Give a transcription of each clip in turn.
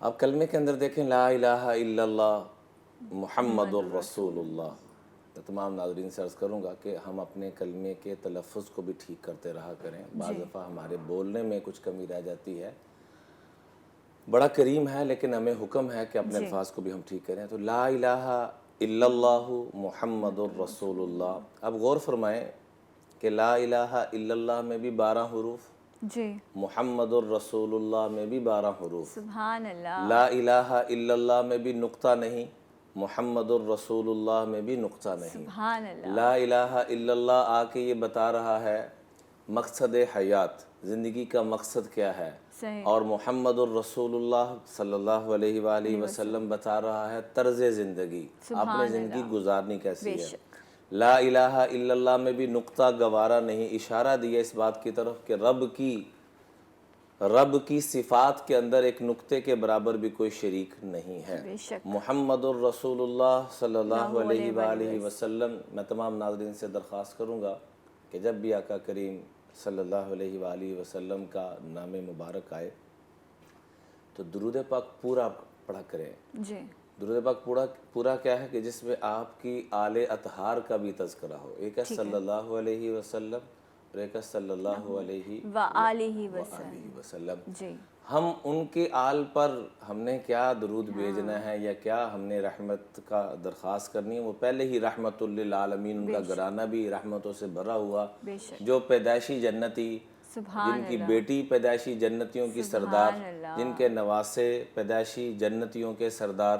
آپ کلمے کے اندر دیکھیں لا الہ الا اللہ محمد الرسول اللہ. تو تمام ناظرین سے عرض کروں گا کہ ہم اپنے کلمے کے تلفظ کو بھی ٹھیک کرتے رہا کریں. بعض دفعہ ہمارے بولنے میں کچھ کمی رہ جاتی ہے. بڑا کریم ہے لیکن ہمیں حکم ہے کہ اپنے الفاظ کو بھی ہم ٹھیک کریں. تو لا الہ الا اللہ محمد الرسول اللہ. اب غور فرمائیں کہ لا الہ الا اللہ میں بھی 12 حروف, جی محمد الرسول اللہ میں بھی 12 حروف, سبحان اللہ. لا الہ الا اللہ میں بھی نقطہ نہیں, محمد الرسول اللہ میں بھی نقطہ نہیں. سبحان اللہ. لا الہ الا اللہ آ کے یہ بتا رہا ہے مقصد حیات, زندگی کا مقصد کیا ہے, صحیح. اور محمد الرسول اللہ صلی اللہ علیہ وآلہ وسلم بتا رہا ہے طرز زندگی, آپ نے زندگی گزارنی کیسی ہے. لا الہ الا اللہ میں بھی نقطہ گوارا نہیں, اشارہ دیا اس بات کی طرف کہ رب کی صفات کے اندر ایک نقطے کے برابر بھی کوئی شریک نہیں ہے. محمد الرسول اللہ صلی اللہ علیہ وآلہ وسلم. میں تمام ناظرین سے درخواست کروں گا کہ جب بھی آقا کریم صلی اللہ علیہ وآلہ وسلم کا نام مبارک آئے تو درود پاک پورا پڑھا کریں. جی درود پاک پورا کیا ہے کہ جس میں آپ کی آل اطہار کا بھی تذکرہ ہو. ایک ہے صلی اللہ علیہ وسلم اور ایک ہے صلی اللہ علیہ وآلہ وسلم. جی ہم ان کے آل پر ہم نے کیا درود بھیجنا ہے یا کیا ہم نے رحمت کا درخواست کرنی ہے, وہ پہلے ہی رحمت للعالمین, ان کا گھرانہ بھی رحمتوں سے بھرا ہوا, جو پیدائشی جنتی, جن کی بیٹی پیدائشی جنتیوں کی سردار, جن کے نواسے پیدائشی جنتیوں کے سردار,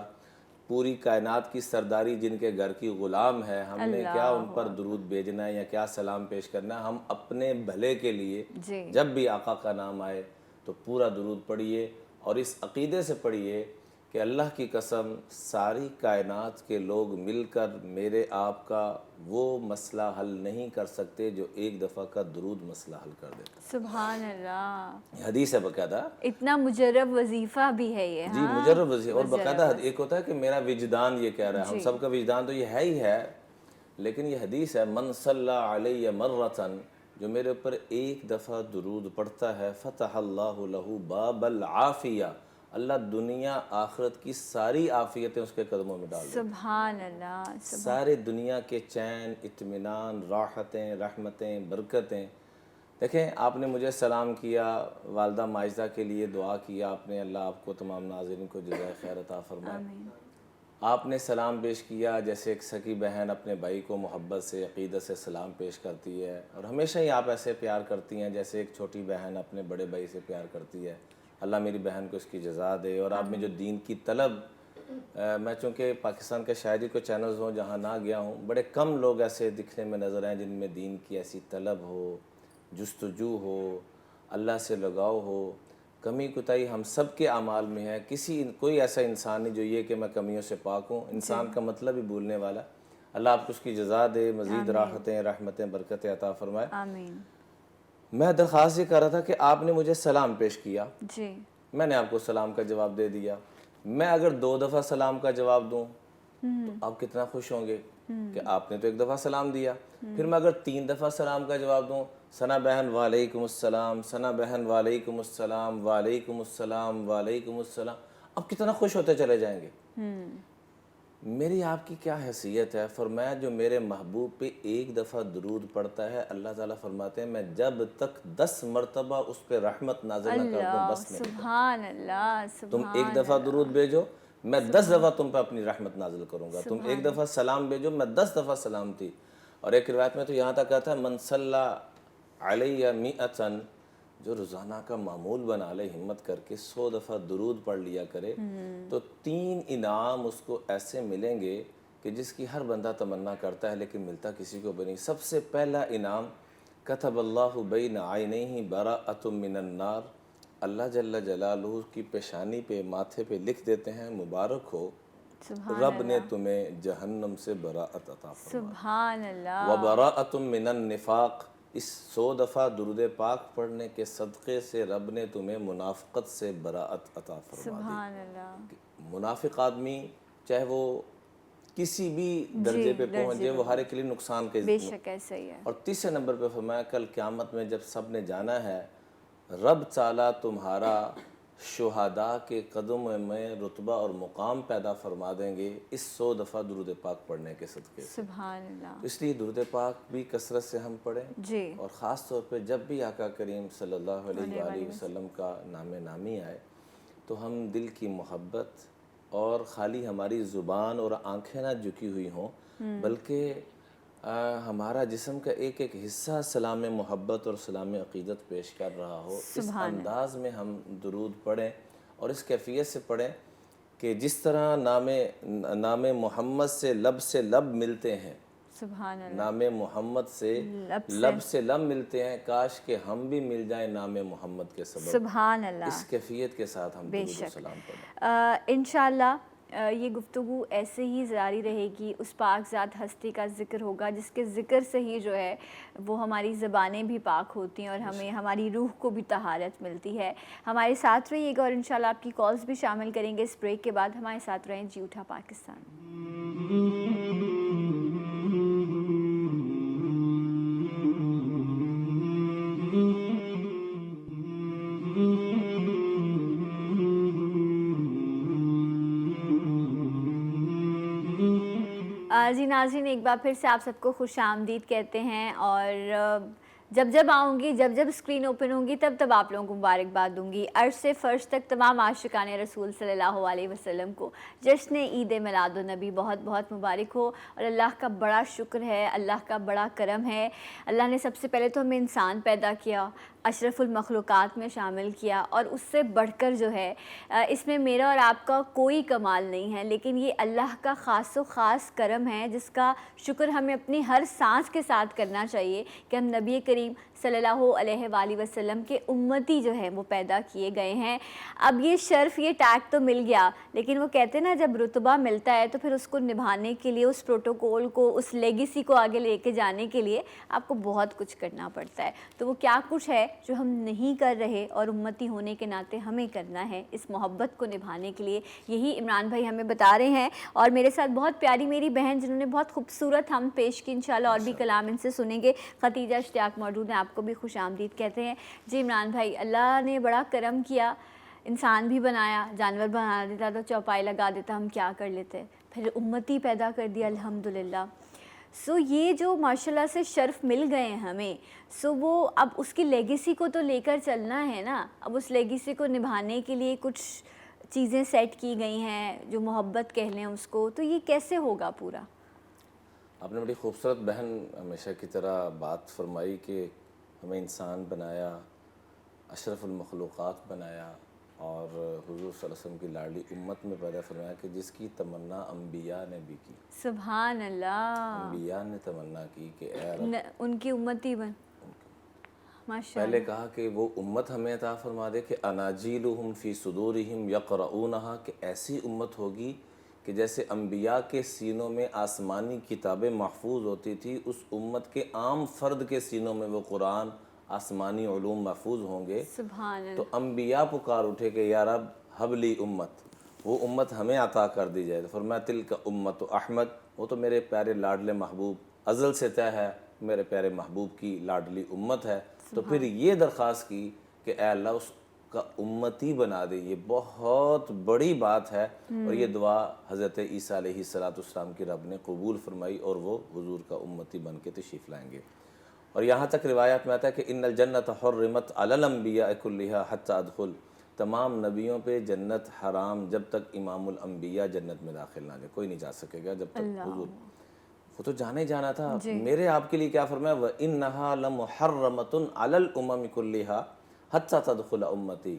پوری کائنات کی سرداری جن کے گھر کی غلام ہے. ہم نے کیا ان پر درود بھیجنا ہے یا کیا سلام پیش کرنا ہے. ہم اپنے بھلے کے لیے جب بھی آقا کا نام آئے تو پورا درود پڑھیے اور اس عقیدے سے پڑھیے کہ اللہ کی قسم ساری کائنات کے لوگ مل کر میرے آپ کا وہ مسئلہ حل نہیں کر سکتے جو ایک دفعہ کا درود مسئلہ حل کر دیتا. سبحان اللہ. یہ حدیث ہے باقاعدہ, اتنا مجرب وظیفہ بھی ہے یہ. جی مجرب وظیفہ, اور باقاعدہ ایک ہوتا ہے کہ میرا وجدان یہ کہہ رہا ہے, ہم سب کا وجدان تو یہ ہے ہی ہے, لیکن یہ حدیث ہے من صلی علیہ مرتن, جو میرے اوپر ایک دفعہ درود پڑھتا ہے فتح اللہ لہ باب العافیہ, اللہ دنیا آخرت کی ساری عافیتیں اس کے قدموں میں ڈال دیتا. سبحان اللہ. سارے دنیا کے چین, اطمینان, راحتیں, رحمتیں, برکتیں. دیکھیں آپ نے مجھے سلام کیا, والدہ ماجدہ کے لیے دعا کیا آپ نے, اللہ آپ کو تمام ناظرین کو جزائے خیر عطا فرمائے. آپ نے سلام پیش کیا جیسے ایک سکی بہن اپنے بھائی کو محبت سے عقیدت سے سلام پیش کرتی ہے, اور ہمیشہ ہی آپ ایسے پیار کرتی ہیں جیسے ایک چھوٹی بہن اپنے بڑے بھائی سے پیار کرتی ہے. اللہ میری بہن کو اس کی جزا دے. اور آپ میں جو دین کی طلب, میں چونکہ پاکستان کے شاعری کو چینلز ہوں جہاں نہ گیا ہوں, بڑے کم لوگ ایسے دکھنے میں نظر آئیں جن میں دین کی ایسی طلب ہو, جستجو ہو, اللہ سے لگاؤ ہو. کمی کوتاہی ہم سب کے اعمال میں ہے, کوئی ایسا انسان نہیں جو یہ کہ میں کمیوں سے پاک ہوں. انسان کا مطلب ہی بھولنے والا. اللہ آپ کو اس کی جزا دے, مزید راحتیں, رحمتیں, برکتیں عطا فرمائے. آمین. میں درخواست یہ کر رہا تھا کہ آپ نے مجھے سلام پیش کیا, جی میں نے آپ کو سلام کا جواب دے دیا. میں اگر 2 دفعہ سلام کا جواب دوں تو آپ کتنا خوش ہوں گے کہ آپ نے تو 1 دفعہ سلام دیا. پھر میں اگر 3 دفعہ سلام کا جواب دوں, ثنا بہن وعلیکم السلام, ثنا بہن وعلیکم السلام, وعلیکم السلام, وعلیکم السلام, اب کتنا خوش ہوتے چلے جائیں گے. میری آپ کی کیا حیثیت ہے. فرمایا جو میرے محبوب پہ 1 دفعہ درود پڑھتا ہے, اللہ تعالیٰ فرماتے ہیں میں جب تک 10 مرتبہ اس پہ رحمت نازل نہ کر دوں بس نہیں. سبحان اللہ. تم 1 دفعہ درود بھیجو, میں 10 دفعہ تم پہ اپنی رحمت نازل کروں گا. تم 1 دفعہ سلام بھیجو, میں 10 دفعہ سلام تھی. اور ایک روایت میں تو یہاں تک کہتا ہے من صلی علیہ مئتن, جو روزانہ کا معمول بنا لے ہمت کر کے 100 دفعہ درود پڑھ لیا کرے, تو 3 انعام اس کو ایسے ملیں گے کہ جس کی ہر بندہ تمنا کرتا ہے لیکن ملتا کسی کو بھی نہیں. سب سے پہلا انعام کتب اللہ بین عینیہ براءۃ من النار, اللہ جل جلالہ کی پیشانی پہ, ماتھے پہ لکھ دیتے ہیں مبارک ہو, رب نے تمہیں جہنم سے براءت عطا فرمائی. سبحان اللہ. وبراءۃ من النفاق, اس 100 دفعہ درود پاک پڑھنے کے صدقے سے رب نے تمہیں منافقت سے براءت عطا فرما دی. سبحان اللہ. منافق آدمی چاہے وہ کسی بھی درجے پہ پہنچ جائے, وہ ہر ایک کے لیے نقصان کے. بے شک ایسا ہی ہے. اور تیسرے نمبر پہ فرمایا کل قیامت میں جب سب نے جانا ہے, رب تعالیٰ تمہارا شہداء کے قدم میں رتبہ اور مقام پیدا فرما دیں گے اس 100 دفعہ درود پاک پڑھنے کے صدقے سے۔ سبحان اللہ۔ اس لیے درود پاک بھی کثرت سے ہم پڑھیں، جی، اور خاص طور پہ جب بھی آقا کریم صلی اللہ علیہ وآلہ وسلم کا نام نامی آئے تو ہم دل کی محبت اور خالی ہماری زبان اور آنکھیں نہ جھکی ہوئی ہوں بلکہ ہمارا جسم کا ایک ایک حصہ سلام محبت اور سلام عقیدت پیش کر رہا ہو، اس انداز میں ہم درود پڑھیں اور اس کیفیت سے پڑھیں کہ جس طرح نام محمد سے لب ملتے ہیں، سبحان اللہ، نام محمد سے لب ملتے ہیں، کاش کہ ہم بھی مل جائیں نام محمد کے سبب۔ سبحان اللہ۔ اس کیفیت کے ساتھ ہم درود و سلام پڑھیں۔ انشاءاللہ یہ گفتگو ایسے ہی جاری رہے گی، اس پاک ذات ہستی کا ذکر ہوگا جس کے ذکر سے ہی جو ہے وہ ہماری زبانیں بھی پاک ہوتی ہیں اور ہمیں ہماری روح کو بھی طہارت ملتی ہے۔ ہمارے ساتھ رہیے گا اور انشاءاللہ آپ کی کالز بھی شامل کریں گے اس بریک کے بعد۔ ہمارے ساتھ رہیں جی اٹھا پاکستان۔ جی ناظرین، ایک بار پھر سے آپ سب کو خوش آمدید کہتے ہیں، اور جب آؤں گی، جب اسکرین اوپن ہوں گی تب آپ لوگوں کو مبارکباد دوں گی۔ عرش سے فرش تک تمام عاشقان رسول صلی اللہ علیہ وسلم کو جشن عید میلاد النبی بہت بہت مبارک ہو، اور اللہ کا بڑا شکر ہے، اللہ کا بڑا کرم ہے۔ اللہ نے سب سے پہلے تو ہمیں انسان پیدا کیا، اشرف المخلوقات میں شامل کیا، اور اس سے بڑھ کر جو ہے اس میں میرا اور آپ کا کوئی کمال نہیں ہے، لیکن یہ اللہ کا خاص و خاص کرم ہے جس کا شکر ہمیں اپنی ہر سانس کے ساتھ کرنا چاہیے کہ ہم نبی کریم صلی اللہ علیہ وآلہ وسلم کے امتی جو ہے وہ پیدا کیے گئے ہیں۔ اب یہ شرف، یہ ٹیگ تو مل گیا، لیکن وہ کہتے ہیں نا جب رتبہ ملتا ہے تو پھر اس کو نبھانے کے لیے، اس پروٹوکول کو، اس لیگیسی کو آگے لے کے جانے کے لیے آپ کو بہت کچھ کرنا پڑتا ہے۔ تو وہ کیا کچھ ہے جو ہم نہیں کر رہے اور امتی ہونے کے ناطے ہمیں کرنا ہے اس محبت کو نبھانے کے لیے، یہی عمران بھائی ہمیں بتا رہے ہیں۔ اور میرے ساتھ بہت پیاری میری بہن جنہوں نے بہت خوبصورت ہم پیش کی، انشاءاللہ اور بھی کلام ان سے سنیں گے، ختیجہ اشتیاق موجود ہیں، آپ کو بھی خوش آمدید کہتے ہیں۔ جی عمران بھائی، اللہ نے بڑا کرم کیا، انسان بھی بنایا، جانور بنا دیتا تو چوپائی لگا دیتا، ہم کیا کر لیتے، پھر امتی پیدا کر دیا الحمدللہ۔ یہ جو ماشاءاللہ سے شرف مل گئے ہیں ہمیں، وہ اب اس کی لیگیسی کو تو لے کر چلنا ہے نا۔ اب اس لیگیسی کو نبھانے کے لیے کچھ چیزیں سیٹ کی گئی ہیں جو محبت کہہ لیں اس کو، تو یہ کیسے ہوگا پورا؟ آپ نے بڑی خوبصورت بہن ہمیشہ کی طرح بات فرمائی کہ ہمیں انسان بنایا، اشرف المخلوقات بنایا، اور حضور صلی اللہ علیہ وسلم کی لاڈلی امت میں پیدا فرمایا کہ جس کی تمنا انبیاء نے بھی کی۔ سبحان اللہ۔ انبیاء نے تمنا کی کہ اے رب ان کی امتی بن، پہلے کہا کہ وہ امت ہمیں عطا فرما دے کہ اناجیلہم فی صدورہم یقرؤونہا، کہ ایسی امت ہوگی کہ جیسے انبیاء کے سینوں میں آسمانی کتابیں محفوظ ہوتی تھی، اس امت کے عام فرد کے سینوں میں وہ قرآن، آسمانی علوم محفوظ ہوں گے۔ سبحان اللہ۔ تو انبیاء پکار اٹھے کہ یا رب ہب لی امت، وہ امت ہمیں عطا کر دی جائے۔ تو فرمایا تلک امت احمد، وہ تو میرے پیارے لاڈلے محبوب ازل سے طے ہے، میرے پیارے محبوب کی لاڈلی امت ہے۔ تو پھر یہ درخواست کی کہ اے اللہ اس کا امتی بنا دے، یہ بہت بڑی بات ہے، اور یہ دعا حضرت عیسیٰ علیہ السلام کی رب نے قبول فرمائی اور وہ حضور کا امتی بن کے تشریف لائیں گے۔ اور یہاں تک روایات میں آتا ہے کہ ان الجنت حرمت علی الانبیاء کلھا حتی ادخل، تمام نبیوں پہ جنت حرام جب تک امام الانبیاء جنت میں داخل نہ جائے، کوئی نہیں جا سکے گا جب تک حضور، وہ تو جانے جانا تھا۔ میرے آپ کے لیے کیا فرمایا، وَإِنَّهَا لَمُحَرَّمَةٌ عَلَى الْأُمَمِ كُلِّهَا حَتَّى تَدْخُلَ أُمَّتِي،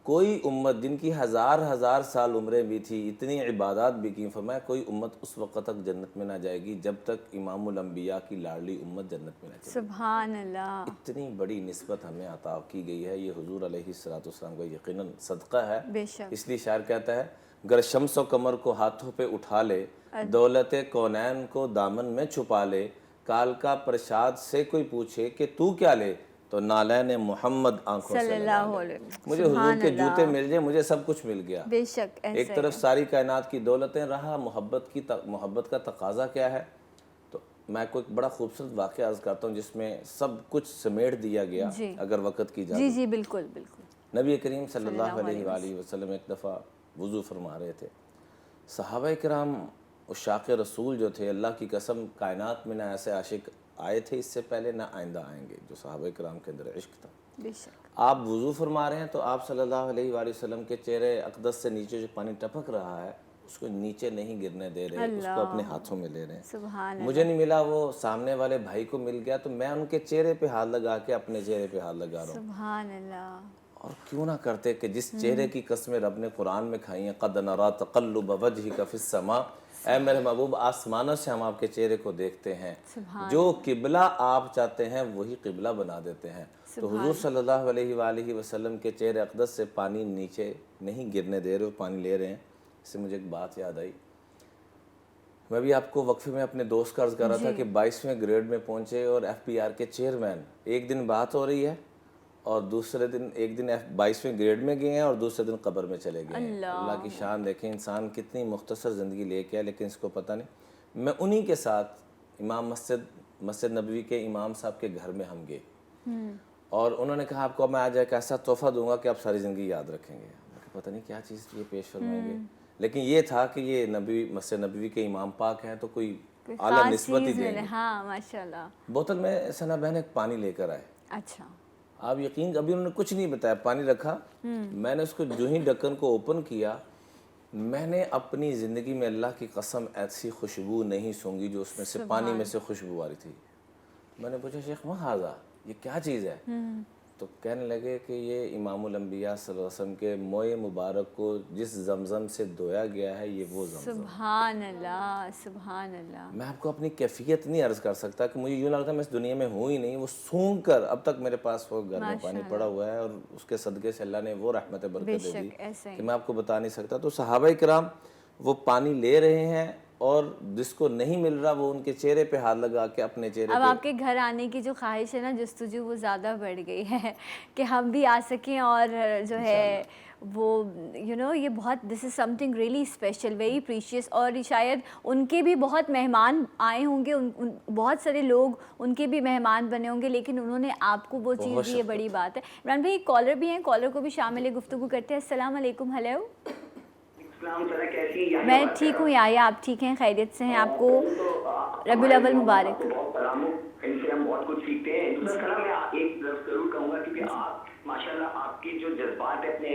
کوئی امت جن کی ہزار سال عمریں بھی تھی، اتنی عبادات بھی کی، فرمایا کوئی امت اس وقت تک جنت میں نہ جائے گی جب تک امام الانبیاء کی لاڈلی امت جنت میں نہ چلے۔ سبحان اللہ۔ اتنی بڑی نسبت ہمیں عطا کی گئی ہے، یہ حضور علیہ السلام کا یقیناً صدقہ ہے۔ بے شک۔ اس لیے شاعر کہتا ہے گر شمس و قمر کو ہاتھوں پہ اٹھا لے، دولت کونین کو دامن میں چھپا لے، کال کا پرشاد سے کوئی پوچھے کہ تو کیا لے، تو نالین محمد آنکھوں سے لگا لے۔ مجھے حضور کے جوتے مل جائیں، مجھے سب کچھ مل گیا۔ بے شک۔ ایک طرف ساری کائنات کی دولتیں، رہا محبت کا تقاضا کیا ہے۔ تو میں کوئی بڑا خوبصورت واقعہ عرض کرتا ہوں جس میں سب کچھ سمیٹ دیا گیا، اگر وقت کی اجازت۔ جی بالکل بالکل۔ نبی کریم صلی اللہ علیہ وآلہ وسلم ایک دفعہ وضو فرما رہے تھے، صحابہ کرام عشاق رسول جو تھے، اللہ کی قسم کائنات میں نہ ایسے عاشق آئے تھے اس سے پہلے نہ آئندہ آئیں گے جو صحابہ کرام کے اندر عشق تھا۔ بے شک۔ آپ وضو فرما رہے ہیں تو آپ صلی اللہ علیہ وآلہ وسلم کے چہرے اقدس سے نیچے جو پانی ٹپک رہا ہے اس کو نیچے نہیں گرنے دے رہے، اس کو اپنے ہاتھوں میں لے رہے ہیں۔ سبحان مجھے نہیں ملا، وہ سامنے والے بھائی کو مل گیا تو میں ان کے چہرے پہ ہاتھ لگا کے اپنے چہرے پہ ہاتھ لگا رہا ہوں۔ سبحان اللہ۔ اور کیوں نہ کرتے کہ جس چہرے کی قسمیں رب نے قرآن میں کھائی ہیں، قد نرا تقلب وجہک فی السماء، اے میرے محبوب آسمانوں سے ہم آپ کے چہرے کو دیکھتے ہیں، جو قبلہ آپ چاہتے ہیں وہی قبلہ بنا دیتے ہیں۔ تو حضور صلی اللہ علیہ وآلہ وسلم کے چہرے اقدس سے پانی نیچے نہیں گرنے دے رہے، پانی لے رہے ہیں۔ اس سے مجھے ایک بات یاد آئی، میں بھی آپ کو وقفے میں اپنے دوست کا عرض کر رہا تھا کہ 22ویں گریڈ میں پہنچے اور ایف پی آر کے چیئرمین، ایک دن بات ہو رہی ہے اور دوسرے دن ایک دن 22ویں گریڈ میں گئے ہیں اور دوسرے دن قبر میں چلے گئے ہیں۔ اللہ کی شان دیکھیں، انسان کتنی مختصر زندگی لے کے ہے لیکن اس کو پتہ نہیں۔ میں انہی کے ساتھ امام مسجد نبوی کے امام صاحب کے گھر میں ہم گئے اور انہوں نے کہا آپ کو میں آج ایک ایسا تحفہ دوں گا کہ آپ ساری زندگی یاد رکھیں گے۔ میں کہ پتہ نہیں کیا چیز یہ پیش فرمائیں گے، لیکن یہ تھا کہ یہ مسجد نبوی کے امام پاک ہیں تو کوئی اعلیٰ نسبت ہی دیں گے۔ ہاں ماشاءاللہ۔ بوتل میں ثنا بہن ایک پانی لے کر آئے، اچھا، آپ یقین، ابھی انہوں نے کچھ نہیں بتایا، پانی رکھا، میں نے اس کو جو ہی ڈھکن کو اوپن کیا، میں نے اپنی زندگی میں اللہ کی قسم ایسی خوشبو نہیں سونگھی جو اس میں سے پانی میں سے خوشبو آ رہی تھی۔ میں نے پوچھا شیخ ما ھذا، یہ کیا چیز ہے؟ تو کہنے لگے کہ یہ امام الانبیاء صلی اللہ علیہ وسلم کے موئے مبارک کو جس زمزم سے دھویا گیا ہے یہ وہ زمزم۔ سبحان اللہ، سبحان اللہ۔ میں آپ کو اپنی کیفیت نہیں عرض کر سکتا کہ مجھے یوں لگتا ہے میں اس دنیا میں ہوں ہی نہیں، وہ سونگ کر اب تک میرے پاس وہ گھر میں پانی پڑا ہوا ہے اور اس کے صدقے سے اللہ نے وہ رحمت برکت دے دی کہ میں آپ کو بتا نہیں سکتا۔ تو صحابہ کرام وہ پانی لے رہے ہیں اور جس کو نہیں مل رہا وہ ان کے چہرے پہ ہاتھ لگا کے اپنے چہرے پہ۔ اب آپ کے گھر آنے کی جو خواہش ہے نا، جستجو وہ زیادہ بڑھ گئی ہے کہ ہم بھی آ سکیں اور جو ہے وہ یہ بہت this is something really special, very precious, اور شاید ان کے بھی بہت مہمان آئے ہوں گے، بہت سارے لوگ ان کے بھی مہمان بنے ہوں گے، لیکن انہوں نے آپ کو وہ چیز دی، یہ بڑی بات ہے۔ عمران بھائی ایک کالر بھی ہیں، کالر کو بھی شامل گفتگو کرتے ہیں۔ السلام علیکم۔ ہیلو، میں ٹھیک ہوں یایا، آپ ٹھیک ہیں؟ خیریت سے ہیں؟ آپ کو ربیع الاول مبارک۔ ان سے ہم بہت کچھ سیکھتے ہیں۔ دوسرا میں ایک ضرور کہوں گا کیونکہ آپ ماشاءاللہ آپ کے جو جذبات ہے اپنے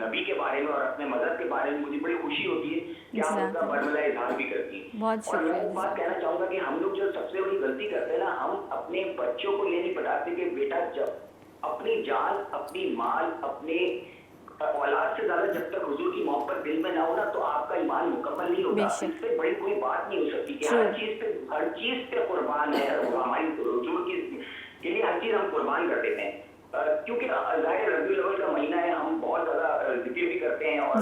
نبی کے بارے میں اور اپنے مذہب کے بارے میں مجھے بڑی خوشی ہوتی ہے کہ آپ اس کا برملا اظہار بھی کرتی ہیں۔ بہت اور میں شکریہ۔ ایک بات کہنا چاہوں گا کہ ہم لوگ جو سب سے بڑی غلطی کرتے ہیں نا، ہم اپنے بچوں کو یہ نہیں بتاتے کہ بیٹا جب اپنی جان، اپنی مال، اپنے اولاد سے زیادہ جب تک حضور کی محبت دل میں نہ ہونا تو آپ کا ایمان مکمل نہیں ہوگا۔ اس سے بڑی کوئی بات نہیں ہو سکتی کہ ہر چیز پہ قربان ہے، ہماری حضور کے لیے ہر چیز ہم قربان کر دیتے ہیں، کیونکہ ظاہر ربیع الاول کا مہینہ ہے، ہم بہت زیادہ ذکر بھی کرتے ہیں اور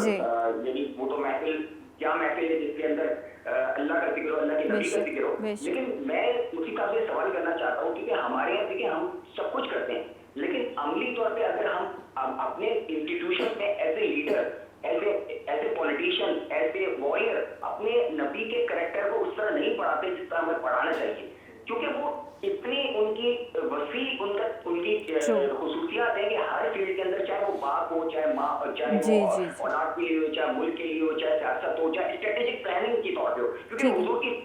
یعنی وہ تو محفل کیا محفل ہے جس کے اندر اللہ کا ذکر ہو، اللہ کے نبی کا ذکر ہو۔ لیکن میں اسی کا سے سوال کرنا چاہتا ہوں کیونکہ ہمارے یہاں دیکھیں ہم سب کچھ کرتے ہیں لیکن عملی طور پہ اگر ہم اپنے انسٹیٹیوشن میں as a leader, as a politician, as a warrior اپنے نبی کے کریکٹر کو اس طرح نہیں پڑھاتے جس طرح ہمیں پڑھانا چاہیے، کیونکہ وہ اتنی ان کی وسیع ان کی خصوصیات ہیں کہ ہر فیلڈ کے اندر، چاہے وہ باپ ہو، چاہے ماں، چاہے وہ اولاد کے لیے ہو، چاہے ملک کے لیے ہو، چاہے سیاست ہو، چاہے اسٹریٹجک پلاننگ کی طور پہ ہو، کیونکہ حضور کی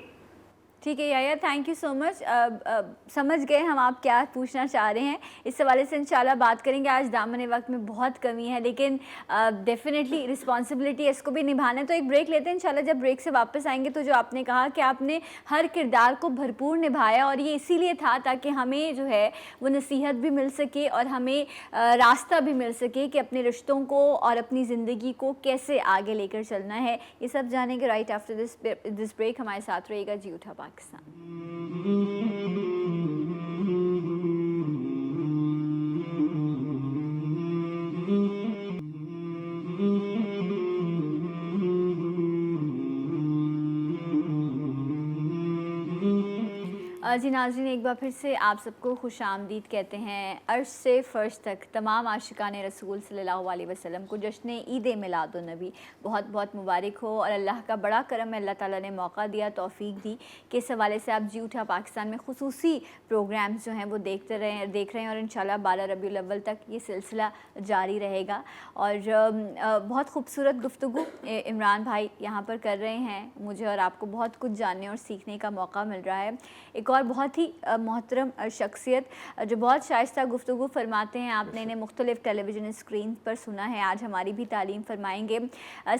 ٹھیک ہے یایا، تھینک یو سو مچ۔ سمجھ گئے ہم آپ کیا پوچھنا چاہ رہے ہیں، اس حوالے سے انشاءاللہ بات کریں گے۔ آج دامن وقت میں بہت کمی ہے لیکن ڈیفینیٹلی رسپانسبلٹی ہے، اس کو بھی نبھانا ہے۔ تو ایک بریک لیتے ہیں، انشاءاللہ جب بریک سے واپس آئیں گے تو جو آپ نے کہا کہ آپ نے ہر کردار کو بھرپور نبھایا، اور یہ اسی لیے تھا تاکہ ہمیں جو ہے وہ نصیحت بھی مل سکے اور ہمیں راستہ بھی مل سکے کہ اپنے رشتوں کو اور اپنی زندگی کو کیسے آگے لے کر چلنا ہے۔ یہ سب جانیں گے رائٹ آفٹر دس بریک۔ ہمارے ساتھ رہے گا جی اٹھا پاکستان۔ جی ناظرین، ایک بار پھر سے آپ سب کو خوش آمدید کہتے ہیں۔ عرش سے فرش تک تمام عاشقان رسول صلی اللہ علیہ وسلم کو جشن عید میلاد النبی بہت بہت مبارک ہو، اور اللہ کا بڑا کرم ہے، اللہ تعالیٰ نے موقع دیا، توفیق دی کہ اس حوالے سے آپ جی اٹھا پاکستان میں خصوصی پروگرامز جو ہیں وہ دیکھ رہے ہیں، اور انشاءاللہ 12 ربیع الاول تک یہ سلسلہ جاری رہے گا۔ اور بہت خوبصورت گفتگو عمران بھائی یہاں پر کر رہے ہیں، مجھے اور آپ کو بہت کچھ جاننے اور سیکھنے کا موقع مل رہا ہے۔ ایک اور بہت ہی محترم شخصیت جو بہت شائستہ گفتگو فرماتے ہیں، آپ نے انہیں مختلف ٹیلی ویژن اسکرین پر سنا ہے، آج ہماری بھی تعلیم فرمائیں گے۔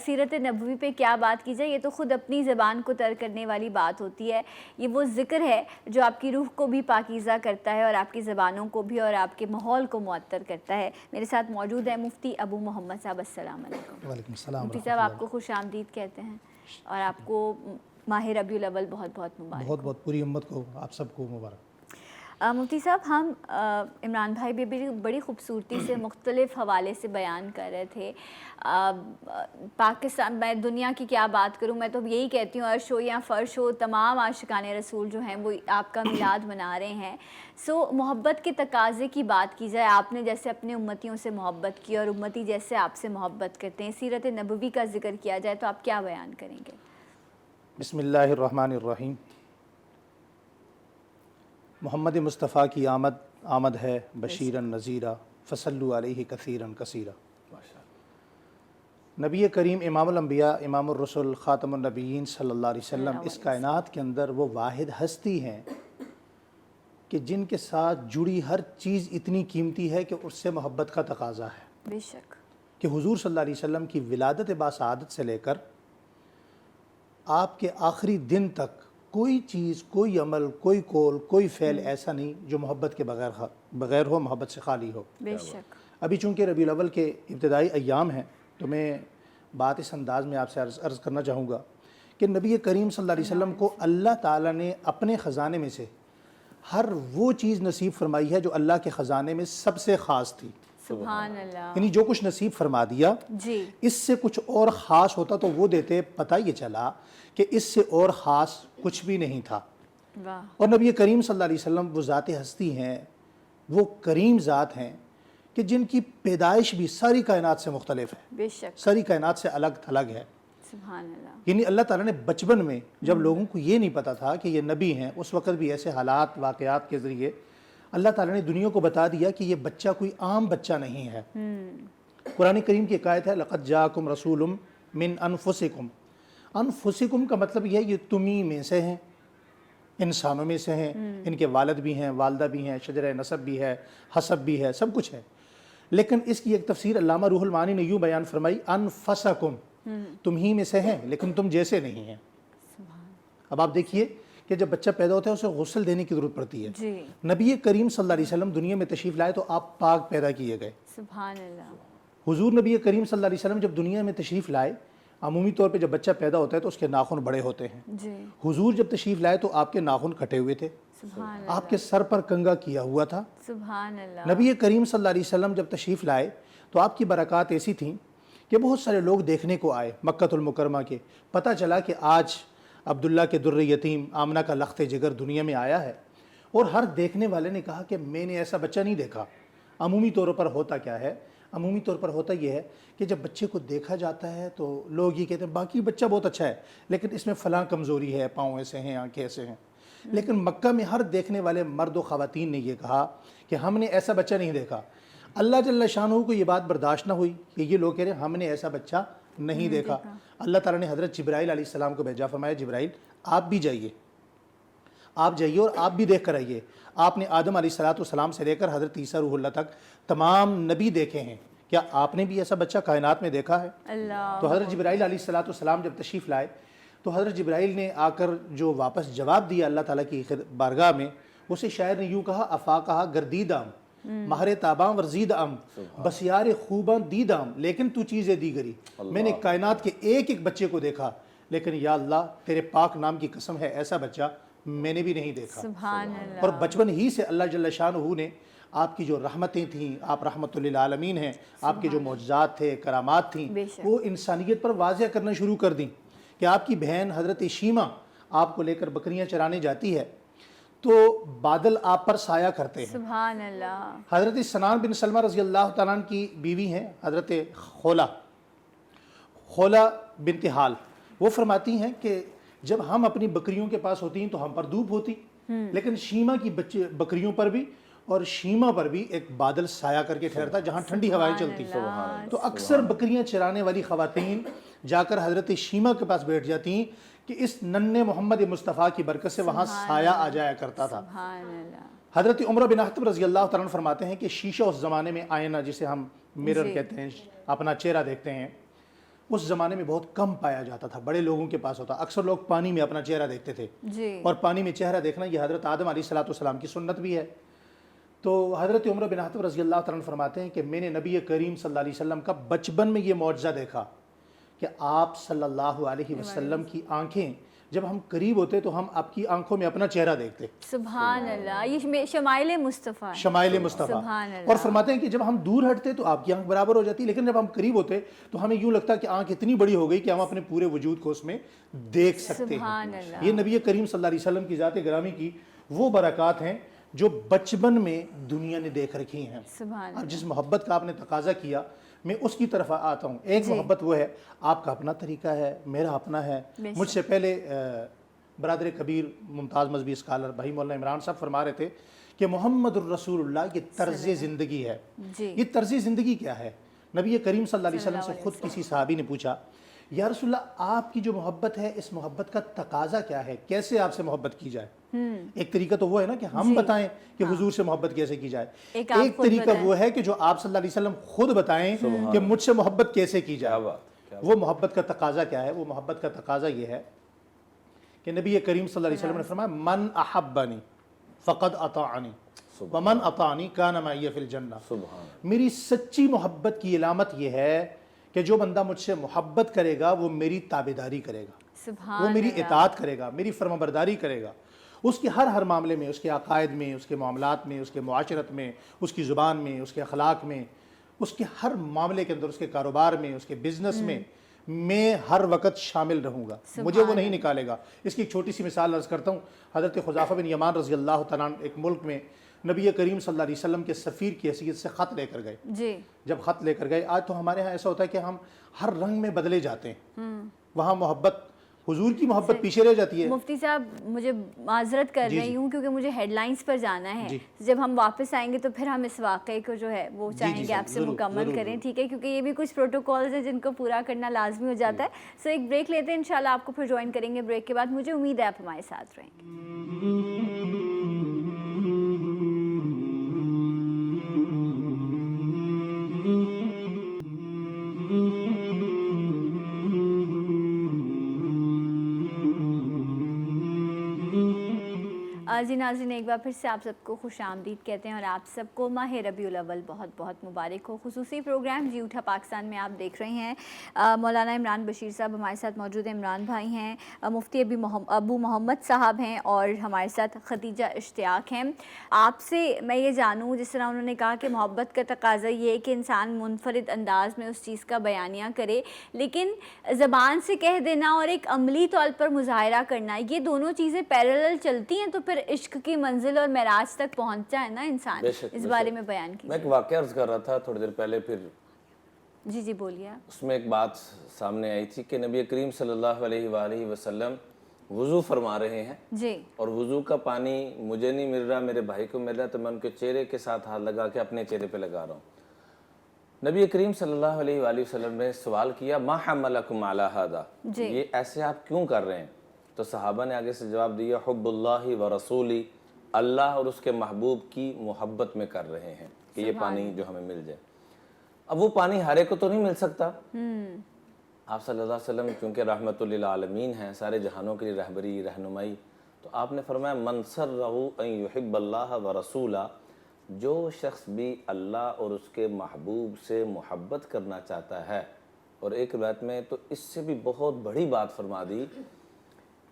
سیرت نبوی پہ کیا بات کی جائے، یہ تو خود اپنی زبان کو تر کرنے والی بات ہوتی ہے۔ یہ وہ ذکر ہے جو آپ کی روح کو بھی پاکیزہ کرتا ہے اور آپ کی زبانوں کو بھی اور آپ کے ماحول کو معطر کرتا ہے۔ میرے ساتھ موجود ہے مفتی ابو محمد صاحب، السلام علیکم۔ وعلیکم السلام۔ مفتی صاحب آپ کو خوش آمدید کہتے ہیں، اور آپ کو ماہ ربیع الاول بہت بہت مبارک۔ بہت بہت پوری امت کو، آپ سب کو مبارک۔ مفتی صاحب، ہم عمران بھائی بھی بڑی خوبصورتی سے مختلف حوالے سے بیان کر رہے تھے۔ پاکستان، میں دنیا کی کیا بات کروں، میں تو یہی کہتی ہوں عرش ہو یا فرش ہو، تمام عاشقان رسول جو ہیں وہ آپ کا میلاد منا رہے ہیں۔ محبت کے تقاضے کی بات کی جائے، آپ نے جیسے اپنے امتیوں سے محبت کی اور امتی جیسے آپ سے محبت کرتے ہیں، سیرت نبوی کا ذکر کیا جائے تو آپ کیا بیان کریں گے؟ بسم اللہ الرحمن الرحیم۔ محمد مصطفیٰ کی آمد ہے بشیرن نذیرہ، فصلوا علیہ کثیرن کثیرہ۔ نبی کریم امام الانبیاء، امام الرسل، خاتم النبیین صلی اللہ علیہ وسلم اس کائنات کے اندر وہ واحد ہستی ہیں کہ جن کے ساتھ جڑی ہر چیز اتنی قیمتی ہے کہ اس سے محبت کا تقاضا ہے۔ بے شک کہ حضور صلی اللہ علیہ وسلم کی ولادت باسعادت سے لے کر آپ کے آخری دن تک کوئی چیز، کوئی عمل، کوئی قول، کوئی فعل ایسا نہیں جو محبت کے بغیر ہو، محبت سے خالی ہو۔ بے شک۔ ابھی چونکہ ربیع الاول کے ابتدائی ایام ہیں تو میں بات اس انداز میں آپ سے عرض کرنا چاہوں گا کہ نبی کریم صلی اللہ علیہ وسلم کو اللہ تعالیٰ نے اپنے خزانے میں سے ہر وہ چیز نصیب فرمائی ہے جو اللہ کے خزانے میں سب سے خاص تھی۔ سبحان اللہ۔ یعنی جو کچھ نصیب فرما دیا، جی، اس سے کچھ اور خاص ہوتا تو وہ دیتے، پتہ یہ چلا کہ اس سے اور خاص کچھ بھی نہیں تھا۔ واہ۔ اور نبی کریم صلی اللہ علیہ وسلم وہ ذات ہستی ہیں، وہ کریم ذات ہیں کہ جن کی پیدائش بھی ساری کائنات سے مختلف ہے، بے شک۔ ساری کائنات سے الگ تھلگ ہے۔ سبحان اللہ۔ یعنی اللہ تعالیٰ نے بچپن میں جب لوگوں کو یہ نہیں پتا تھا کہ یہ نبی ہیں، اس وقت بھی ایسے حالات واقعات کے ذریعے اللہ تعالیٰ نے دنیا کو بتا دیا کہ یہ بچہ کوئی عام بچہ نہیں ہے۔ قرآن کریم کی ایک آیت ہے لَقَدْ جَاءَكُمْ رَسُولٌ مِّنْ أَنفُسِكُمْ۔ انفسکم کا مطلب یہ ہے یہ تمہیں میں سے ہیں، انسانوں میں سے ہیں، ان کے والد بھی ہیں، والدہ بھی ہیں، شجرہ نسب بھی ہے، حسب بھی ہے، سب کچھ ہے۔ لیکن اس کی ایک تفسیر علامہ روح المعانی نے یوں بیان فرمائی انفسکم، تم ہی میں سے ہیں لیکن تم جیسے نہیں ہیں۔ اب آپ دیکھیے کہ جب بچہ پیدا ہوتا ہے اسے غسل دینے کی ضرورت پڑتی ہے۔ جی، نبی کریم صلی اللہ علیہ وسلم دنیا میں تشریف لائے تو آپ پاک پیدا کیے گئے۔ سبحان اللہ۔ حضور نبی کریم صلی اللہ علیہ وسلم جب دنیا میں تشریف لائے، عمومی طور پہ جب بچہ پیدا ہوتا ہے تو اس کے ناخن بڑے ہوتے ہیں۔ جی، حضور جب تشریف لائے تو آپ کے ناخن کٹے ہوئے تھے، سبحان اللہ۔ آپ کے سر پر کنگا کیا ہوا تھا۔ سبحان اللہ۔ نبی کریم صلی اللہ علیہ وسلم جب تشریف لائے تو آپ کی برکات ایسی تھیں کہ بہت سارے لوگ دیکھنے کو آئے مکہ المکرمہ کے۔ پتہ چلا کہ آج عبداللہ کے در یتیم آمنہ کا لخت جگر دنیا میں آیا ہے، اور ہر دیکھنے والے نے کہا کہ میں نے ایسا بچہ نہیں دیکھا۔ عمومی طور پر ہوتا کیا ہے؟ عمومی طور پر ہوتا یہ ہے کہ جب بچے کو دیکھا جاتا ہے تو لوگ یہ کہتے ہیں باقی بچہ بہت اچھا ہے لیکن اس میں فلاں کمزوری ہے، پاؤں ایسے ہیں، آنکھیں ایسے ہیں۔ لیکن مکہ میں ہر دیکھنے والے مرد و خواتین نے یہ کہا کہ ہم نے ایسا بچہ نہیں دیکھا۔ اللہ جل شانہ کو یہ بات برداشت نہ ہوئی کہ یہ لوگ کہہ رہے ہیں ہم نے ایسا بچہ نہیں دیکھا۔ اللہ تعالیٰ نے حضرت جبرائیل علیہ السلام کو بھیجا، فرمایا جبرائیل آپ بھی جائیے، آپ جائیے اور آپ بھی دیکھ کر آئیے۔ آپ نے آدم علیہ السلام سے لے کر حضرت عیسیٰ روح اللہ تک تمام نبی دیکھے ہیں، کیا آپ نے بھی ایسا بچہ کائنات میں دیکھا ہے؟ اللہ۔ تو حضرت جبرائیل علیہ السلام جب تشریف لائے تو حضرت جبرائیل نے آ کر جو واپس جواب دیا اللہ تعالیٰ کی بارگاہ میں، اسے شاعر نے یوں کہا افاقہ گردیدام مہر تاباں ورزیدام بسیار خوباں دیدام لیکن تو چیزیں دیگری۔ میں نے کائنات کے ایک ایک بچے کو دیکھا لیکن یا اللہ تیرے پاک نام کی قسم ہے ایسا بچہ میں نے بھی نہیں دیکھا۔ سبحان اللہ۔ اور بچپن ہی سے اللہ جل شانہ نے آپ کی جو رحمتیں تھیں، آپ رحمت للعالمین ہیں، آپ کے جو معجزات تھے، کرامات تھیں، وہ انسانیت پر واضح کرنا شروع کر دیں کہ آپ کی بہن حضرت شیمہ آپ کو لے کر بکریاں چرانے جاتی ہے تو بادل آپ پر سایہ کرتے ہیں۔ سبحان اللہ۔ حضرت سنان بن سلمہ رضی اللہ تعالیٰ عنہ کی بیوی ہیں حضرت خولہ بنت حال، وہ فرماتی ہیں کہ جب ہم اپنی بکریوں کے پاس ہوتی ہیں تو ہم پر دھوپ ہوتی، لیکن شیمہ کی بکریوں پر بھی اور شیمہ پر بھی ایک بادل سایہ کر کے ٹھہرتا جہاں ٹھنڈی ہوائیں چلتی۔ تو اکثر بکریاں چرانے والی خواتین جا کر حضرت شیمہ کے پاس بیٹھ جاتی ہیں کہ اس ننھے محمد مصطفیٰ کی برکت سے وہاں سایہ آ جایا کرتا تھا۔ سبحان اللہ۔ حضرت عمر بن خطاب رضی اللہ تعالیٰ عنہ فرماتے ہیں کہ شیشہ اس زمانے میں آئینہ جسے ہم مرر کہتے ہیں، اپنا چہرہ دیکھتے ہیں، اس زمانے میں بہت کم پایا جاتا تھا، بڑے لوگوں کے پاس ہوتا، اکثر لوگ پانی میں اپنا چہرہ دیکھتے تھے، اور پانی میں چہرہ دیکھنا یہ حضرت آدم علیہ السلام کی سنت بھی ہے۔ تو حضرت عمر بن خطاب رضی اللہ تعالیٰ عنہ فرماتے ہیں کہ میں نے نبی کریم صلی اللہ علیہ وسلم کا بچپن میں یہ معجزہ دیکھا کہ آپ صلی اللہ علیہ وسلم کی آنکھیں جب ہم قریب ہوتے تو ہم آپ کی آنکھوں میں اپنا چہرہ دیکھتے۔ سبحان اللہ، یہ شمائل مصطفیٰ، شمائل مصطفیٰ۔ اور فرماتے ہیں کہ جب ہم دور ہٹتے تو آپ کی آنکھ برابر ہو جاتی، لیکن جب ہم قریب ہوتے تو ہمیں یوں لگتا کہ آنکھ اتنی بڑی ہو گئی کہ ہم اپنے پورے وجود کو اس میں دیکھ سکتے ہیں۔ یہ نبی کریم صلی اللہ علیہ وسلم کی ذات گرامی کی وہ برکات ہیں جو بچپن میں دنیا نے دیکھ رکھی ہیں۔ اور جس محبت کا آپ نے تقاضا کیا میں اس کی طرف آتا ہوں۔ ایک محبت وہ ہے، آپ کا اپنا طریقہ ہے، میرا اپنا ہے۔ مجھ سے پہلے برادر کبیر ممتاز مذہبی اسکالر بھائی مولانا عمران صاحب فرما رہے تھے کہ محمد الرسول اللہ یہ طرز زندگی ہے۔ یہ طرز زندگی کیا ہے؟ نبی کریم صلی اللہ علیہ وسلم سے خود کسی صحابی نے پوچھا، یا رسول اللہ آپ کی جو محبت ہے اس محبت کا تقاضا کیا ہے، کیسے آپ سے محبت کی جائے؟ ایک طریقہ تو وہ ہے نا کہ ہم بتائیں کہ حضور سے محبت کیسے کی جائے، ایک طریقہ وہ ہے کہ جو آپ صلی اللہ علیہ وسلم خود بتائیں کہ مجھ سے محبت کیسے کی جائے۔ وہ محبت کا تقاضا کیا ہے؟ وہ محبت کا تقاضا یہ ہے کہ نبی کریم صلی اللہ علیہ وسلم نے فرمایا من احبنی فقد اطاعنی ومن اطاعنی کان معی فی الجنہ۔ میری سچی محبت کی علامت یہ ہے کہ جو بندہ مجھ سے محبت کرے گا وہ میری تابعداری کرے گا، وہ میری اطاعت کرے گا، میری فرمانبرداری کرے گا، اس کے ہر معاملے میں، اس کے عقائد میں، اس کے معاملات میں، اس کے معاشرت میں، اس کی زبان میں، اس کے اخلاق میں، اس کے ہر معاملے کے اندر، اس کے کاروبار میں، اس کے بزنس میں ہر وقت شامل رہوں گا، مجھے وہ نہیں نکالے گا۔ اس کی ایک چھوٹی سی مثال عرض کرتا ہوں۔ حضرت حذیفہ بن یمان رضی اللہ تعالیٰ عنہ ایک ملک میں نبی کریم صلی اللہ علیہ وسلم کے سفیر کی حیثیت سے خط لے کر گئے۔ جب خط لے کر گئے، آج تو ہمارے ہاں ایسا ہوتا ہے کہ ہم ہر رنگ میں بدلے جاتے ہیں، وہاں محبت، حضور کی محبت پیچھے رہ جاتی ہے۔ مفتی صاحب مجھے معذرت کر رہی ہوں کیونکہ مجھے ہیڈ لائنز پر جانا ہے، جب ہم واپس آئیں گے تو پھر ہم اس واقعے کو جو ہے وہ چاہیں گے آپ سے مکمل کریں، ٹھیک ہے؟ کیونکہ یہ بھی کچھ پروٹوکولز ہیں جن کو پورا کرنا لازمی ہو جاتا ہے۔ سو ایک بریک لیتے ہیں، انشاءاللہ آپ کو پھر جوائن کریں گے بریک کے بعد۔ مجھے امید ہے آپ ہمارے ساتھ رہیں گے۔ جی ناظرین، ایک بار پھر سے آپ سب کو خوش آمدید کہتے ہیں اور آپ سب کو ماہ ربیع الاول بہت بہت مبارک ہو۔ خصوصی پروگرام جی اٹھا پاکستان میں آپ دیکھ رہے ہیں۔ مولانا عمران بشیر صاحب ہمارے ساتھ موجود ہیں، عمران بھائی ہیں، مفتی ابو محمد صاحب ہیں، اور ہمارے ساتھ خدیجہ اشتیاق ہیں۔ آپ سے میں یہ جانوں، جس طرح انہوں نے کہا کہ محبت کا تقاضا یہ ہے کہ انسان منفرد انداز میں اس چیز کا بیانیہ کرے، لیکن زبان سے کہہ دینا اور ایک عملی طور پر مظاہرہ کرنا، یہ دونوں چیزیں پیرالل چلتی ہیں تو پھر عشق کی منزل اور معراج تک پہنچتا ہے نا انسان۔ اس بارے میں بیان کیجیے۔ میں ایک واقعہ عرض کر رہا تھا تھوڑی دیر پہلے، پھر جی بولیے۔ اس میں ایک بات سامنے آئی تھی کہ نبی کریم صلی اللہ علیہ وآلہ وسلم وضو فرما رہے ہیں جی، اور وضو کا پانی مجھے نہیں مل رہا، میرے بھائی کو مل رہا، تو میں ان کے چہرے کے ساتھ ہاتھ لگا کے اپنے چہرے پہ لگا رہا ہوں۔ نبی کریم صلی اللہ علیہ وآلہ وسلم نے سوال کیا ما حملکم علی ھذا، یہ ایسے آپ کیوں کر رہے ہیں؟ تو صحابہ نے آگے سے جواب دیا حب اللہ و رسولی، اللہ اور اس کے محبوب کی محبت میں کر رہے ہیں کہ یہ پانی جو ہمیں مل جائے۔ اب وہ پانی ہر ایک کو تو نہیں مل سکتا۔ آپ صلی اللہ علیہ وسلم چونکہ رحمت للعالمین ہیں، سارے جہانوں کے لیے رہبری رہنمائی، تو آپ نے فرمایا من سرہ ان یحب اللہ و رسولہ، جو شخص بھی اللہ اور اس کے محبوب سے محبت کرنا چاہتا ہے، اور ایک روایت میں تو اس سے بھی بہت بڑی بات فرما دی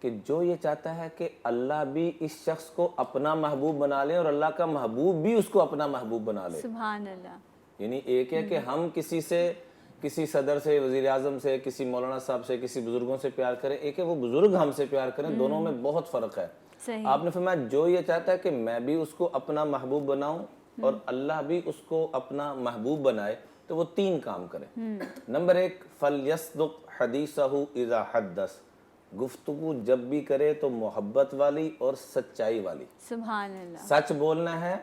کہ جو یہ چاہتا ہے کہ اللہ بھی اس شخص کو اپنا محبوب بنا لے اور اللہ کا محبوب بھی اس کو اپنا محبوب بنا لے۔ سبحان اللہ۔ یعنی ایک ہے کہ ہم کسی سے، کسی صدر سے، وزیر اعظم سے، کسی مولانا صاحب سے، کسی بزرگوں سے پیار کریں، ایک ہے وہ بزرگ ہم سے پیار کریں، دونوں میں بہت فرق ہے۔ صحیح. آپ نے فرمایا جو یہ چاہتا ہے کہ میں بھی اس کو اپنا محبوب بناؤں اور اللہ بھی اس کو اپنا محبوب بنائے تو وہ 3 کام کرے. نمبر 1 فَلْيَصْدُقْ حَدِيثَهُ إِذَا حَدَّثَ، گفتگو جب بھی کرے تو محبت والی اور سچائی والی. سبحان اللہ. سچ بولنا ہے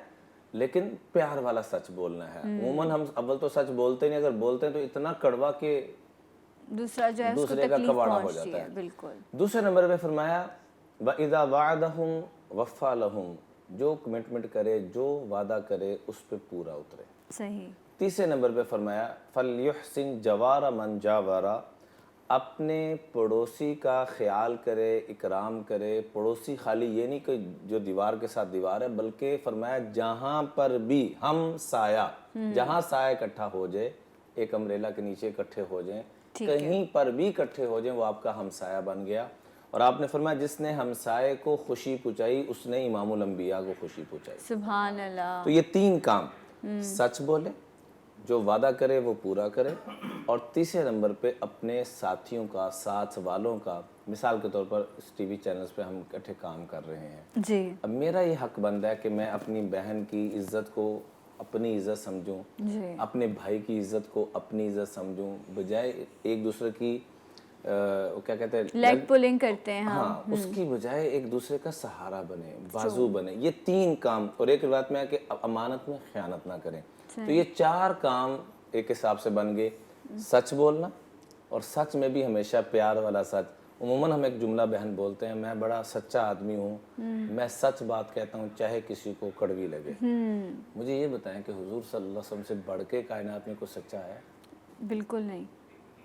لیکن پیار والا سچ بولنا ہے. عموماً ہم اول تو سچ بولتے نہیں، اگر بولتے ہیں تو اتنا کڑوا کہ دوسرا جو ہے اس کو دوسرے کا تکلیف کباڑا ہو پہنچتی جاتا ہے. ہے. بالکل. دوسرے نمبر پہ فرمایا وَإِذَا وَعَدَهُمْ وَفَّى لَهُمْ، جو کمٹمنٹ کرے، جو وعدہ کرے اس پہ پورا اترے. صحیح. تیسرے نمبر پہ فرمایا فَلْيُحْسِنْ جَوَارَ مَنْ جَاوَرَ، اپنے پڑوسی کا خیال کرے، اکرام کرے. پڑوسی خالی یہ نہیں کہ جو دیوار کے ساتھ دیوار ہے، بلکہ فرمایا جہاں پر بھی ہم سایہ، جہاں سایہ اکٹھا ہو جائے، ایک امبریلا کے نیچے اکٹھے ہو جائیں، کہیں پر بھی اکٹھے ہو جائیں، وہ آپ کا ہمسایہ بن گیا. اور آپ نے فرمایا جس نے ہمسائے کو خوشی پہنچائی اس نے امام الانبیاء کو خوشی پہنچائی. سبحان اللہ. تو یہ 3 کام، سچ بولے، جو وعدہ کرے وہ پورا کرے، اور تیسرے نمبر پہ اپنے ساتھیوں کا، ساتھ والوں کا. مثال کے طور پر اس ٹی وی چینلز پہ ہم اکٹھے کام کر رہے ہیں. جی. اب میرا یہ حق بنتا ہے کہ میں اپنی بہن کی عزت کو اپنی عزت سمجھوں، اپنے بھائی کی عزت کو اپنی عزت سمجھوں، بجائے ایک دوسرے کی کیا کہتے ہیں لیگ پولنگ کرتے ہیں. ہاں، اس کی بجائے ایک دوسرے کا سہارا بنے، بازو بنے. یہ 3 کام. اور ایک روایت میں ہے کہ امانت میں خیانت نہ کریں. تو یہ 4 کام ایک حساب سے بن گئے. سچ بولنا، اور سچ میں بھی ہمیشہ پیار والا سچ. عموماً ہم ایک جملہ بہن بولتے ہیں میں بڑا سچا آدمی ہوں، میں سچ بات کہتا ہوں چاہے کسی کو کڑوی لگے. مجھے یہ بتائیں کہ حضور صلی اللہ علیہ وسلم سے بڑھ کے کائنات میں کوئی سچا ہے؟ بالکل نہیں.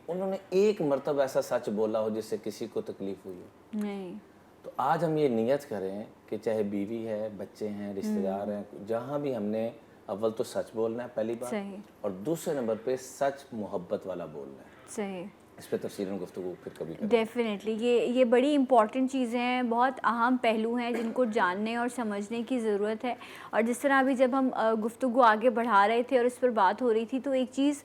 انہوں نے ایک مرتبہ ایسا سچ بولا ہو جس سے کسی کو تکلیف ہوئی ہو؟ نہیں. تو آج ہم یہ نیت کریں کہ چاہے بیوی ہے، بچے ہیں، رشتہ دار ہیں، جہاں بھی ہم نے اول تو سچ بولنا ہے پہلی بات، اور دوسرے نمبر پہ سچ محبت والا بولنا ہے. صحیح. اس پہ تفصیلاً گفتگو پھر کبھی کریں. ڈیفینیٹلی یہ بڑی امپورٹنٹ چیزیں ہیں، بہت اہم پہلو ہیں جن کو جاننے اور سمجھنے کی ضرورت ہے. اور جس طرح ابھی جب ہم گفتگو آگے بڑھا رہے تھے اور اس پر بات ہو رہی تھی تو ایک چیز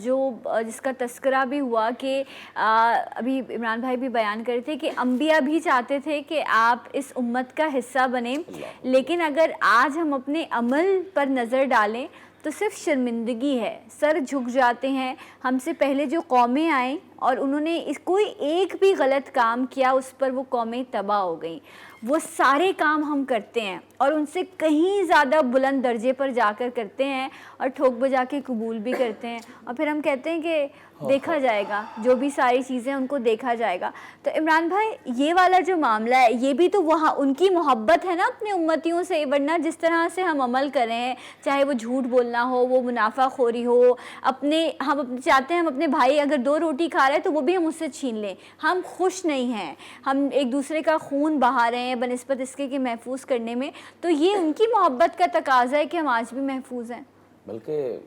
جو جس کا تذکرہ بھی ہوا کہ ابھی عمران بھائی بھی بیان کرتے تھے کہ انبیاء بھی چاہتے تھے کہ آپ اس امت کا حصہ بنیں، لیکن اگر آج ہم اپنے عمل پر نظر ڈالیں تو صرف شرمندگی ہے. سر جھک جاتے ہیں. ہم سے پہلے جو قومیں آئیں اور انہوں نے کوئی ایک بھی غلط کام کیا اس پر وہ قومیں تباہ ہو گئیں. وہ سارے کام ہم کرتے ہیں اور ان سے کہیں زیادہ بلند درجے پر جا کر کرتے ہیں اور ٹھوک بجا کے قبول بھی کرتے ہیں، اور پھر ہم کہتے ہیں کہ دیکھا جائے گا، جو بھی ساری چیزیں ان کو دیکھا جائے گا. تو عمران بھائی یہ والا جو معاملہ ہے یہ بھی تو وہاں ان کی محبت ہے نا اپنے امتیوں سے، ورنہ جس طرح سے ہم عمل کریں، چاہے وہ جھوٹ بولنا ہو، وہ منافع خوری ہو، ہم چاہتے ہیں ہم اپنے بھائی اگر 2 روٹی کھا رہے ہیں تو وہ بھی ہم اس سے چھین لیں. ہم خوش نہیں ہیں، ہم ایک دوسرے کا خون بہا رہے ہیں بنسبت اس کے کہ محفوظ کرنے میں. تو یہ ان کی محبت کا تقاضا ہے کہ ہم آج بھی محفوظ ہیں. بلکہ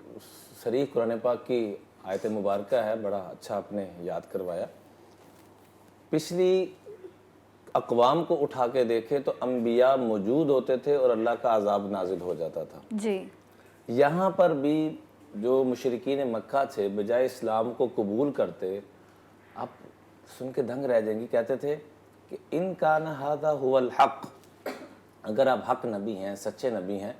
صریح قرآن پاک کی آیت مبارکہ ہے، بڑا اچھا آپ نے یاد کروایا. پچھلی اقوام کو اٹھا کے دیکھیں تو انبیاء موجود ہوتے تھے اور اللہ کا عذاب نازل ہو جاتا تھا. جی. یہاں پر بھی جو مشرکین مکہ تھے بجائے اسلام کو قبول کرتے، آپ سن کے دنگ رہ جائیں گی، کہتے تھے کہ ان کان ھذا ھو الحق، اگر آپ حق نبی ہیں، سچے نبی ہیں،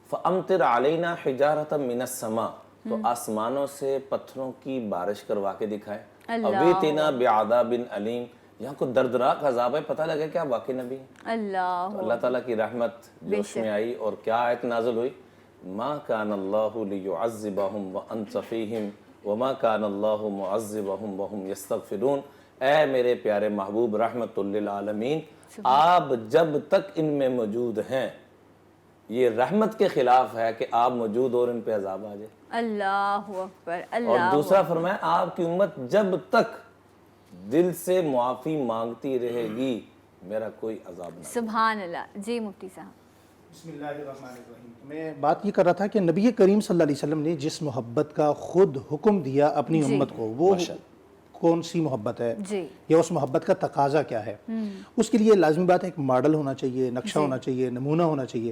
فامطر علینا حجارۃ من السماء، تو آسمانوں سے پتھروں کی بارش کروا کے دکھائے. اویتنا بعذاب علیم، یہاں کو دردناک عذاب ہے، پتہ لگے کہ آپ واقعی نبی ہیں. اللہ تعالیٰ کی رحمت جو اس میں آئی، اور کیا آیت نازل ہوئی، ما کان اللہ لیعذبہم وانت فیہم وما کان اللہ معذبہم وہم یستغفرون. اے میرے پیارے محبوب رحمت للعالمین، آپ جب تک ان میں موجود ہیں، یہ رحمت کے خلاف ہے کہ آپ موجود اور ان پہ عذاب آ جائے. اللہ اکبر. اور دوسرا فرمایا آپ کی امت جب تک دل سے معافی مانگتی رہے گی میرا کوئی عذاب نہ. سبحان اللہ. جی مفتی صاحب. بسم اللہ الرحمن الرحیم. میں بات یہ کر رہا تھا کہ نبی کریم صلی اللہ علیہ وسلم نے جس محبت کا خود حکم دیا اپنی امت کو، وہ کون سی محبت ہے یا اس محبت کا تقاضا کیا ہے؟ اس کے لیے لازمی بات ہے ایک ماڈل ہونا چاہیے، نقشہ ہونا چاہیے، نمونہ ہونا چاہیے.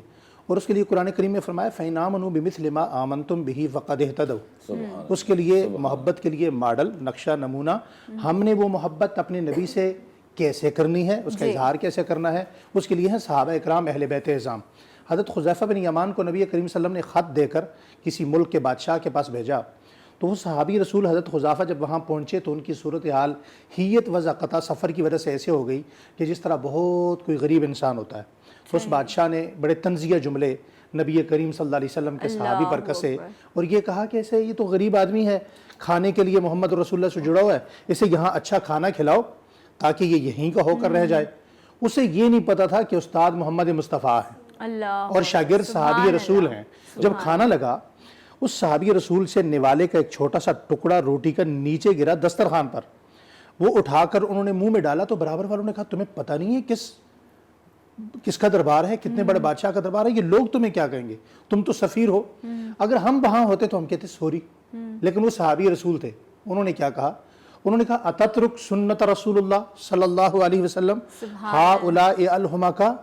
اور اس کے لیے قرآن کریم میں فرمایا فَإِنْ آمَنُوا بِمِثْلِ مَا آمَنْتُمْ بِهِ فَقَدْ اهْتَدَوْا. اس کے لیے محبت کے لیے ماڈل، نقشہ، نمونہ. ہم نے وہ محبت اپنے نبی سے کیسے کرنی ہے، اس کا اظہار کیسے کرنا ہے، اس کے لیے ہیں صحابہ اکرام اہل بیت اعظام۔ حضرت حذیفہ بن یمان کو نبی کریم صلی اللہ علیہ وسلم نے خط دے کر کسی ملک کے بادشاہ کے پاس بھیجا، تو وہ صحابی رسول حضرت حذیفہ جب وہاں پہنچے تو ان کی صورتحال حیت و زقطہ سفر کی وجہ سے ایسے ہو گئی کہ جس طرح بہت کوئی غریب انسان ہوتا ہے، تو اس بادشاہ نے بڑے طنزیہ جملے نبی کریم صلی اللہ علیہ وسلم کے صحابی پر کسے اور یہ کہا کہ ایسے یہ تو غریب آدمی ہے، کھانے کے لیے محمد رسول اللہ سے جڑا ہوا ہے، اسے یہاں اچھا کھانا کھلاؤ تاکہ یہ یہیں کا ہو کر رہ جائے۔ اسے یہ نہیں پتہ تھا کہ استاد محمد مصطفیٰ ہے اور شاگرد صحابی رسول ہیں۔ جب کھانا لگا، اس صحابی رسول سے نوالے کا ایک چھوٹا سا ٹکڑا روٹی کا نیچے گرا دسترخوان پر، وہ اٹھا کر انہوں نے منہ میں ڈالا تو برابر والوں نے کہا تمہیں پتہ نہیں ہے کس کا دربار ہے، کتنے بڑے بادشاہ کا دربار ہے، یہ لوگ تمہیں کیا کہیں گے، تم تو سفیر ہو۔ اگر ہم وہاں ہوتے تو ہم کہتے سوری، لیکن وہ صحابی رسول تھے، انہوں نے کیا کہا، انہوں نے کہا اتترک سنت رسول اللہ صلی اللہ علیہ وسلم ہؤلاء الحمقاء،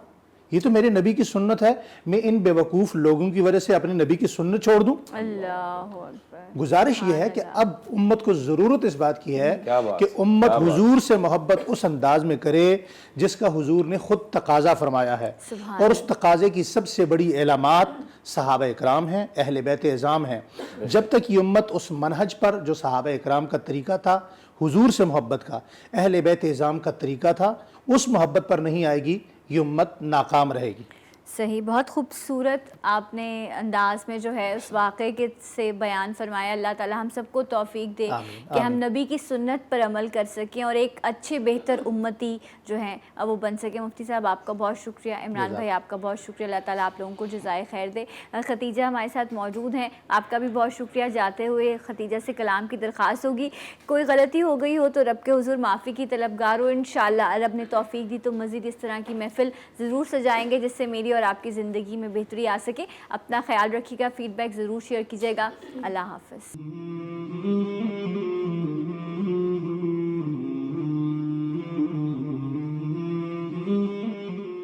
یہ تو میرے نبی کی سنت ہے، میں ان بے وقوف لوگوں کی وجہ سے اپنے نبی کی سنت چھوڑ دوں؟ اللہ اکبر۔ گزارش یہ ہے کہ اب امت کو ضرورت اس بات کی ہے کہ امت حضور سے محبت اس انداز میں کرے جس کا حضور نے خود تقاضا فرمایا ہے، اور اس تقاضے کی سب سے بڑی علامات صحابہ اکرام ہیں، اہل بیت اعظام ہیں۔ جب تک یہ امت اس منہج پر جو صحابہ اکرام کا طریقہ تھا، حضور سے محبت کا، اہل بیت اعظام کا طریقہ تھا، اس محبت پر نہیں آئے گی، یہ امت ناکام رہے گی۔ صحیح، بہت خوبصورت آپ نے انداز میں جو ہے اس واقعے کے سے بیان فرمایا۔ اللہ تعالیٰ ہم سب کو توفیق دے کہ ہم نبی کی سنت پر عمل کر سکیں اور ایک اچھے بہتر امتی جو ہیں وہ بن سکیں۔ مفتی صاحب آپ کا بہت شکریہ، عمران بھائی آپ کا بہت شکریہ، اللہ تعالیٰ آپ لوگوں کو جزائے خیر دے۔ ختیجہ ہمارے ساتھ موجود ہیں، آپ کا بھی بہت شکریہ۔ جاتے ہوئے ختیجہ سے کلام کی درخواست ہوگی، کوئی غلطی ہو گئی ہو تو رب کے حضور معافی کی طلبگار ہو، انشاءاللہ رب نے توفیق دی تو مزید اس طرح کی محفل ضرور سجائیں گے جس سے میری اور آپ کی زندگی میں بہتری آ سکے۔ اپنا خیال رکھیے گا، فیڈ بیک ضرور شیئر کیجیے گا۔ اللہ حافظ۔